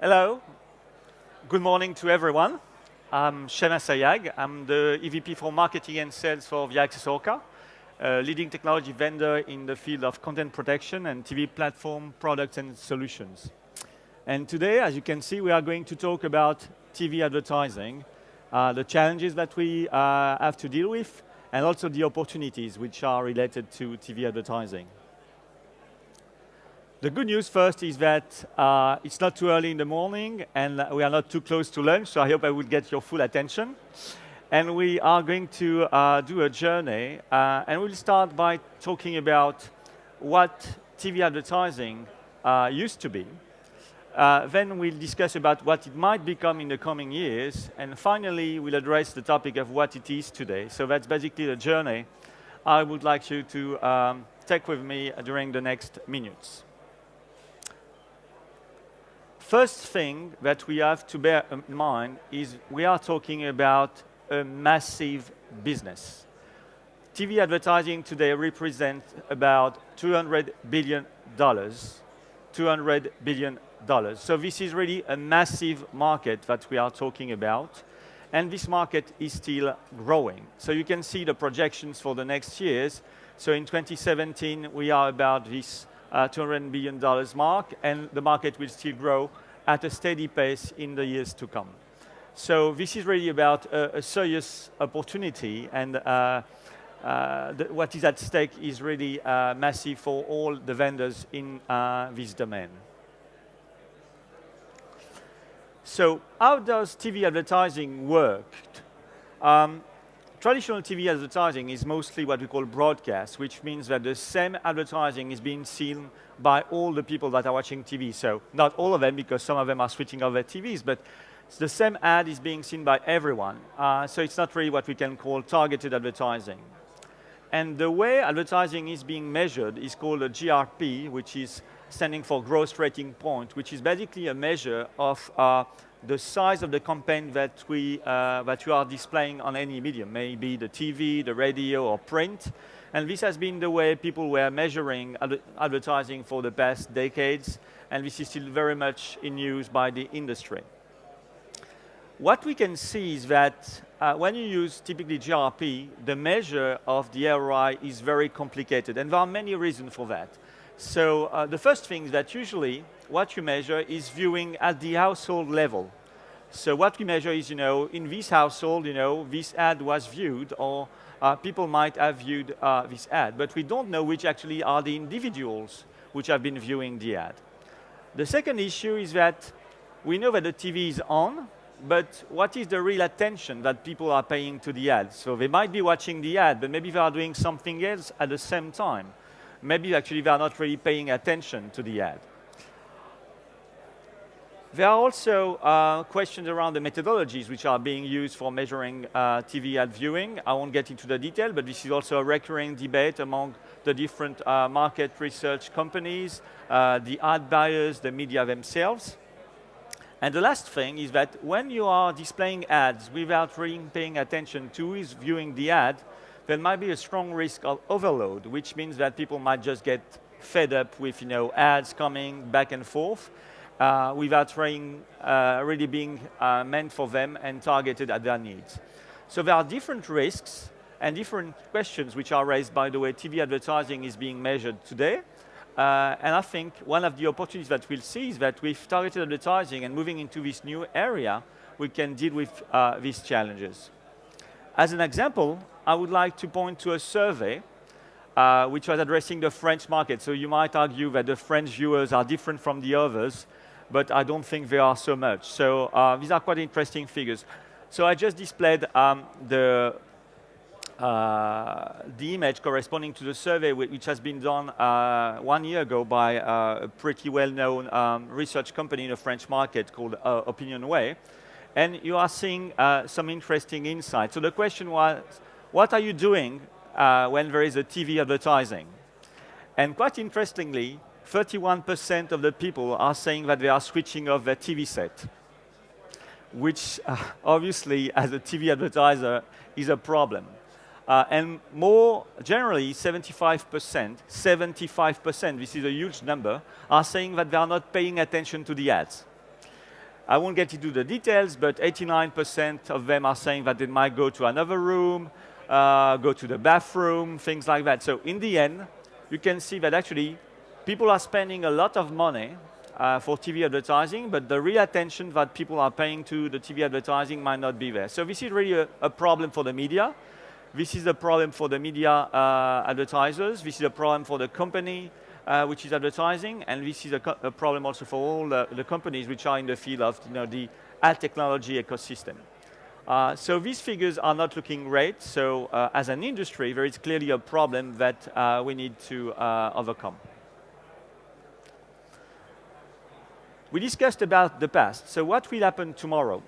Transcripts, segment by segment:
Hello. Good morning to everyone. I'm Chem Assayag. I'm the EVP for Marketing and Sales for Viaccess-Orca, a leading technology vendor in the field of content protection and TV platform products and solutions. And today, as you can see, we are going to talk about TV advertising, the challenges that we have to deal with, and also the opportunities which are related to TV advertising. The good news first is that it's not too early in the morning and we are not too close to lunch, so I hope I will get your full attention. And we are going to do a journey, and we'll start by talking about what TV advertising used to be. Then we'll discuss about what it might become in the coming years, and finally we'll address the topic of what it is today. So that's basically the journey I would like you to take with me during the next minutes. First thing that we have to bear in mind is we are talking about a massive business. TV advertising today represents about $200 billion. $200 billion. So this is really a massive market that we are talking about, and this market is still growing. So you can see the projections for the next years. So in 2017, we are about this $200 billion mark, and the market will still grow at a steady pace in the years to come. So this is really about a serious opportunity, and what is at stake is really massive for all the vendors in this domain. So how does TV advertising work? Traditional TV advertising is mostly what we call broadcast, which means that the same advertising is being seen by all the people that are watching TV. So not all of them, because some of them are switching off their TVs, but the same ad is being seen by everyone. So it's not really what we can call targeted advertising. And the way advertising is being measured is called a GRP, which is standing for gross rating point, which is basically a measure of the size of the campaign that you are displaying on any medium, maybe the TV, the radio, or print. And this has been the way people were measuring advertising for the past decades, and this is still very much in use by the industry. What we can see is that when you use typically GRP, the measure of the ROI is very complicated, and there are many reasons for that. So the first thing is that usually what you measure is viewing at the household level. So what we measure is, in this household, this ad was viewed, or people might have viewed this ad, but we don't know which actually are the individuals which have been viewing the ad. The second issue is that we know that the TV is on, but what is the real attention that people are paying to the ad? So they might be watching the ad, but maybe they are doing something else at the same time. Maybe actually they are not really paying attention to the ad. There are also questions around the methodologies which are being used for measuring TV ad viewing. I won't get into the detail, but this is also a recurring debate among the different market research companies, the ad buyers, the media themselves. And the last thing is that when you are displaying ads without really paying attention to who is viewing the ad, there might be a strong risk of overload, which means that people might just get fed up with ads coming back and forth without really being meant for them and targeted at their needs. So there are different risks and different questions which are raised by the way TV advertising is being measured today. And I think one of the opportunities that we'll see is that with targeted advertising and moving into this new area, we can deal with these challenges. As an example, I would like to point to a survey which was addressing the French market. So you might argue that the French viewers are different from the others, but I don't think they are so much. So these are quite interesting figures. So I just displayed the image corresponding to the survey which has been done 1 year ago by a pretty well-known research company in the French market called Opinionway. And you are seeing some interesting insights. So the question was, what are you doing when there is a TV advertising? And quite interestingly, 31% of the people are saying that they are switching off their TV set, which obviously, as a TV advertiser, is a problem. And more generally, 75%, this is a huge number, are saying that they are not paying attention to the ads. I won't get into the details, but 89% of them are saying that they might go to another room, go to the bathroom, things like that. So in the end, you can see that actually people are spending a lot of money for TV advertising, but the real attention that people are paying to the TV advertising might not be there. So this is really a problem for the media. This is a problem for the media advertisers. This is a problem for the company which is advertising, and this is a problem also for all the companies which are in the field of the ad technology ecosystem. So these figures are not looking great. So as an industry, there is clearly a problem that we need to overcome. We discussed about the past. So what will happen tomorrow?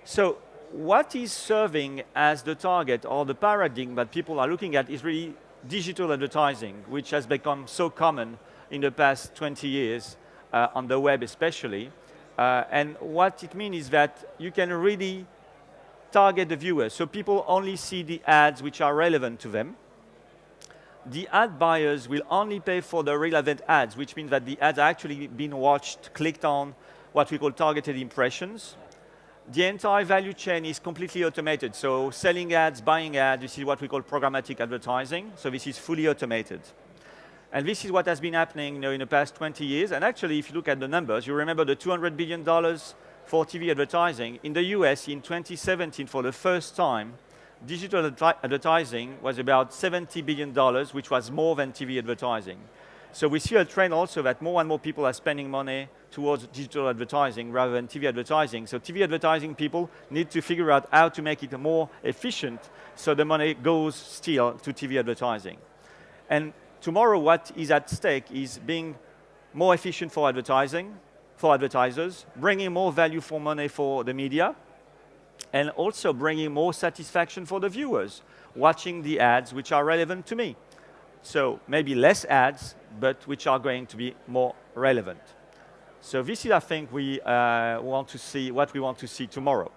So what is serving as the target or the paradigm that people are looking at is really digital advertising, which has become so common in the past 20 years, on the web especially. And what it means is that you can really target the viewers. So people only see the ads which are relevant to them. The ad buyers will only pay for the relevant ads, which means that the ads are actually being watched, clicked on, what we call targeted impressions. The entire value chain is completely automated. So selling ads, buying ads, this is what we call programmatic advertising. So this is fully automated. And this is what has been happening in the past 20 years. And actually, if you look at the numbers, you remember the $200 billion for TV advertising. In the US, in 2017, for the first time, digital advertising was about $70 billion, which was more than TV advertising. So we see a trend also that more and more people are spending money towards digital advertising rather than TV advertising. So TV advertising people need to figure out how to make it more efficient so the money goes still to TV advertising. And tomorrow what is at stake is being more efficient for advertising, for advertisers, bringing more value for money for the media, and also bringing more satisfaction for the viewers, watching the ads which are relevant to me. So maybe less ads, but which are going to be more relevant. So this is, I think, we want to see what we want to see tomorrow.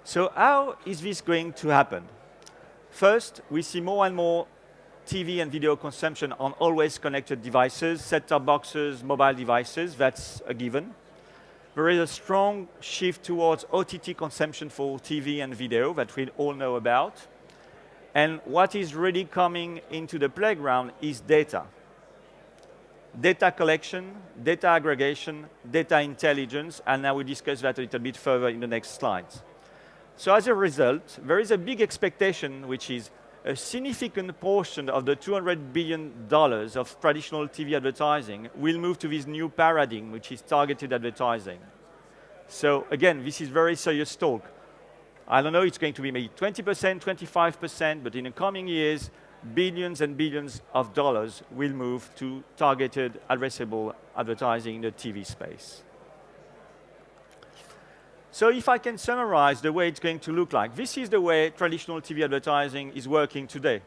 So how is this going to happen? First, we see more and more TV and video consumption on always connected devices, set-top boxes, mobile devices. That's a given. There is a strong shift towards OTT consumption for TV and video that we all know about. And what is really coming into the playground is data. Data collection, data aggregation, data intelligence, and I will discuss that a little bit further in the next slides. So as a result, there is a big expectation, which is a significant portion of the $200 billion of traditional TV advertising will move to this new paradigm, which is targeted advertising. So again, this is very serious talk. I don't know, it's going to be maybe 20%, 25%, but in the coming years, billions and billions of dollars will move to targeted addressable advertising in the TV space. So if I can summarize the way it's going to look like, this is the way traditional TV advertising is working today.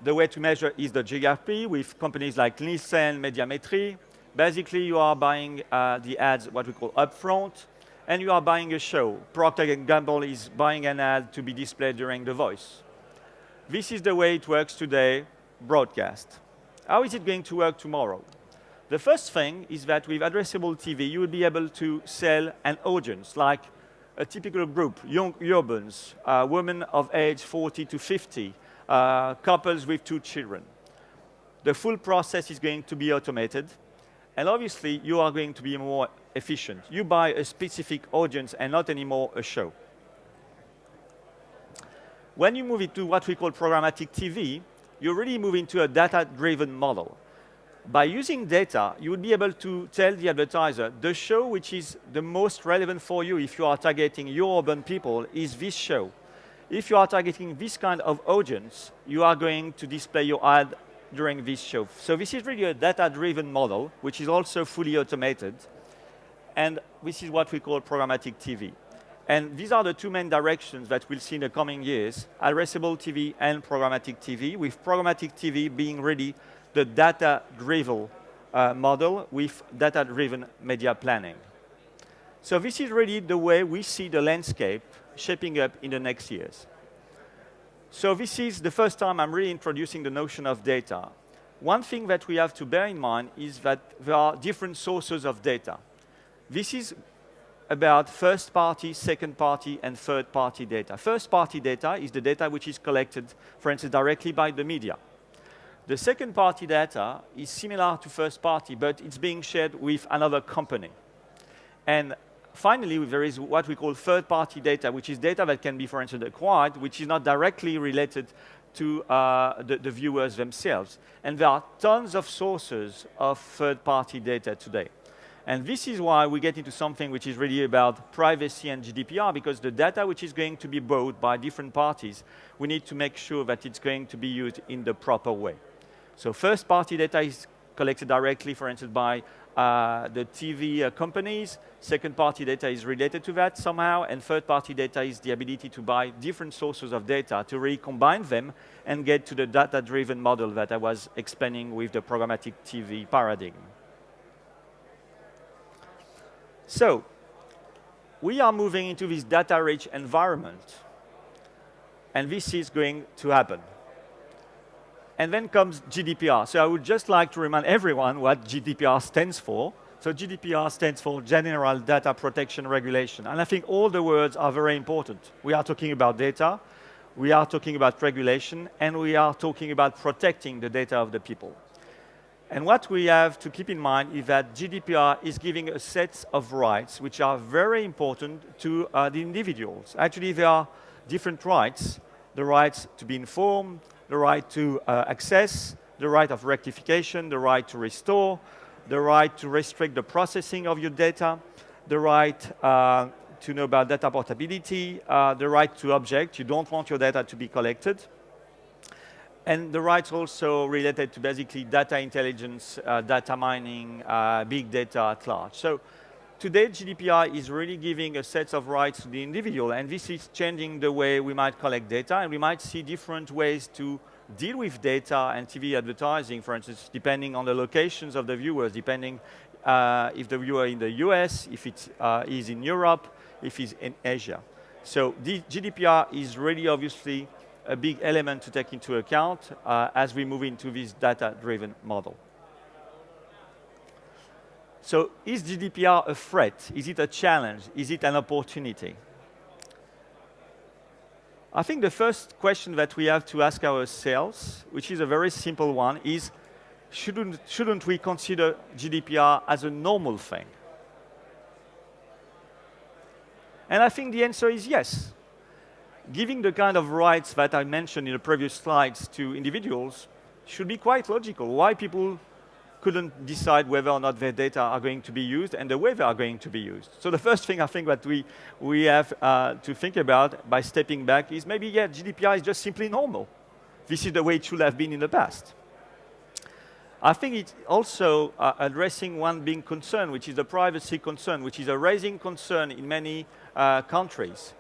The way to measure is the GRP with companies like Nielsen, Médiamétrie. Basically, you are buying the ads, what we call upfront, and you are buying a show. Procter & Gamble is buying an ad to be displayed during The Voice. This is the way it works today, broadcast. How is it going to work tomorrow? The first thing is that with addressable TV, you will be able to sell an audience, like a typical group, young urbans, women of age 40 to 50, couples with 2 children. The full process is going to be automated, and obviously you are going to be more efficient. You buy a specific audience and not anymore a show. When you move into what we call programmatic TV, you really move into a data-driven model. By using data, you would be able to tell the advertiser, the show which is the most relevant for you if you are targeting your urban people is this show. If you are targeting this kind of audience, you are going to display your ad during this show. So this is really a data-driven model, which is also fully automated. And this is what we call programmatic TV. And these are the 2 main directions that we'll see in the coming years, addressable TV and programmatic TV, with programmatic TV being really the data-driven model with data-driven media planning. So this is really the way we see the landscape shaping up in the next years. So this is the first time I'm really introducing the notion of data. one thing that we have to bear in mind is that there are different sources of data. This is about first-party, second-party, and third-party data. First-party data is the data which is collected, for instance, directly by the media. The second-party data is similar to first-party, but it's being shared with another company. And finally, there is what we call third-party data, which is data that can be, for instance, acquired, which is not directly related to the viewers themselves. And there are tons of sources of third-party data today. And this is why we get into something which is really about privacy and GDPR, because the data which is going to be bought by different parties, we need to make sure that it's going to be used in the proper way. So first-party data is collected directly, for instance, by the TV companies. Second-party data is related to that somehow. And third-party data is the ability to buy different sources of data to recombine them and get to the data-driven model that I was explaining with the programmatic TV paradigm. So we are moving into this data-rich environment, and this is going to happen. And then comes GDPR. So I would just like to remind everyone what GDPR stands for. So GDPR stands for General Data Protection Regulation. And I think all the words are very important. We are talking about data, we are talking about regulation, and we are talking about protecting the data of the people. And what we have to keep in mind is that GDPR is giving a set of rights which are very important to the individuals. Actually, there are different rights. The right to be informed, the right to access, the right of rectification, the right to restore, the right to restrict the processing of your data, the right to know about data portability, the right to object. You don't want your data to be collected. And the rights also related to basically data intelligence, data mining, big data at large. So today, GDPR is really giving a set of rights to the individual, and this is changing the way we might collect data, and we might see different ways to deal with data and TV advertising, for instance, depending on the locations of the viewers, depending if the viewer is in the US, if it is in Europe, if it's in Asia. So the GDPR is really obviously a big element to take into account as we move into this data-driven model. So is GDPR a threat? Is it a challenge? Is it an opportunity? I think the first question that we have to ask ourselves, which is a very simple one, is shouldn't we consider GDPR as a normal thing? And I think the answer is yes. Giving the kind of rights that I mentioned in the previous slides to individuals should be quite logical. Why people couldn't decide whether or not their data are going to be used and the way they are going to be used. So the first thing I think that we have to think about by stepping back is maybe, yeah, GDPR is just simply normal. This is the way it should have been in the past. I think it's also addressing one big concern, which is the privacy concern, which is a rising concern in many countries.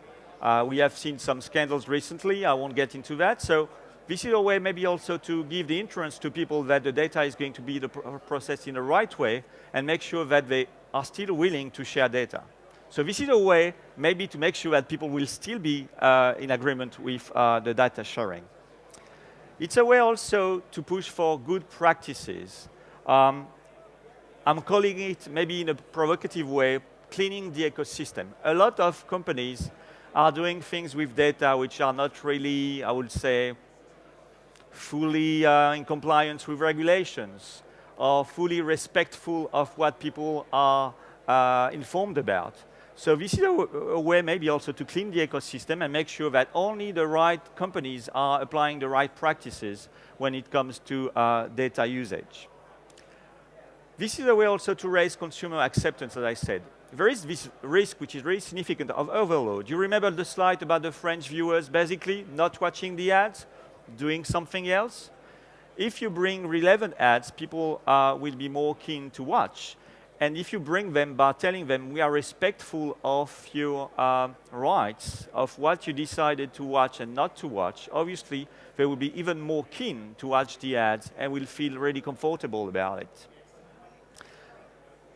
We have seen some scandals recently. I won't get into that. So this is a way maybe also to give the insurance to people that the data is going to be processed in the right way and make sure that they are still willing to share data. So this is a way maybe to make sure that people will still be in agreement with the data sharing. It's a way also to push for good practices. I'm calling it maybe in a provocative way, cleaning the ecosystem. A lot of companies are doing things with data which are not really, I would say, fully in compliance with regulations or fully respectful of what people are informed about. So this is a way maybe also to clean the ecosystem and make sure that only the right companies are applying the right practices when it comes to data usage. This is a way also to raise consumer acceptance, as I said. There is this risk, which is really significant, of overload. You remember the slide about the French viewers basically not watching the ads, doing something else? If you bring relevant ads, people will be more keen to watch. And if you bring them by telling them we are respectful of your rights, of what you decided to watch and not to watch, obviously they will be even more keen to watch the ads and will feel really comfortable about it.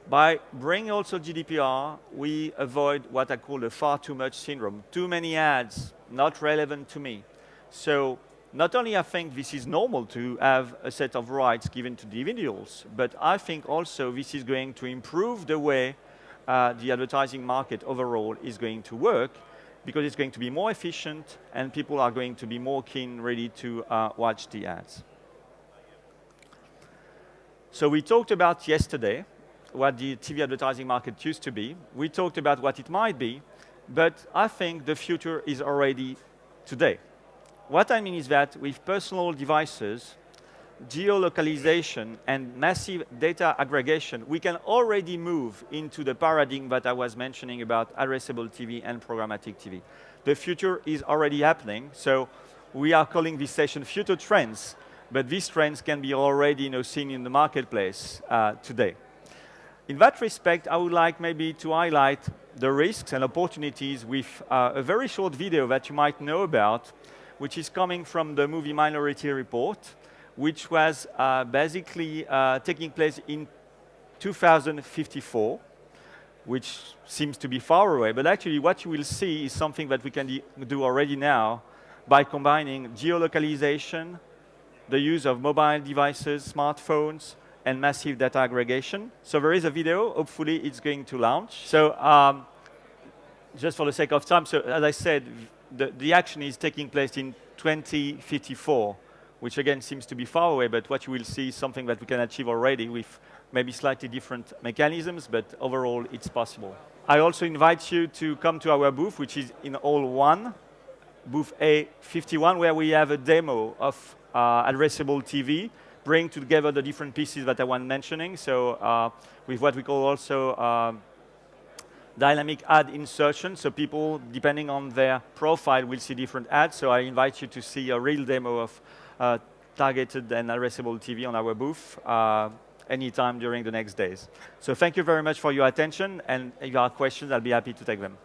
By bringing also GDPR, we avoid what I call the far too much syndrome. Too many ads, not relevant to me. So not only I think this is normal to have a set of rights given to the individuals, but I think also this is going to improve the way the advertising market overall is going to work, because it's going to be more efficient and people are going to be more keen, ready to watch the ads. So we talked about yesterday what the TV advertising market used to be. We talked about what it might be, but I think the future is already today. What I mean is that with personal devices, geolocalization and massive data aggregation, we can already move into the paradigm that I was mentioning about addressable TV and programmatic TV. The future is already happening, so we are calling this session Future Trends, but these trends can be already seen in the marketplace today. In that respect, I would like maybe to highlight the risks and opportunities with a very short video that you might know about, which is coming from the movie Minority Report, which was basically taking place in 2054, which seems to be far away. But actually, what you will see is something that we can do already now by combining geolocalization, the use of mobile devices, smartphones, and massive data aggregation. So there is a video. Hopefully, it's going to launch. So just for the sake of time, so as I said, the action is taking place in 2054, which again seems to be far away, but what you will see is something that we can achieve already with maybe slightly different mechanisms, but overall it's possible. I also invite you to come to our booth, which is in Hall 1, booth A51, where we have a demo of addressable TV, bring together the different pieces that I was mentioning, so with what we call also dynamic ad insertion, so people, depending on their profile, will see different ads. So I invite you to see a real demo of targeted and addressable TV on our booth anytime during the next days. So thank you very much for your attention, and if you have questions, I'll be happy to take them.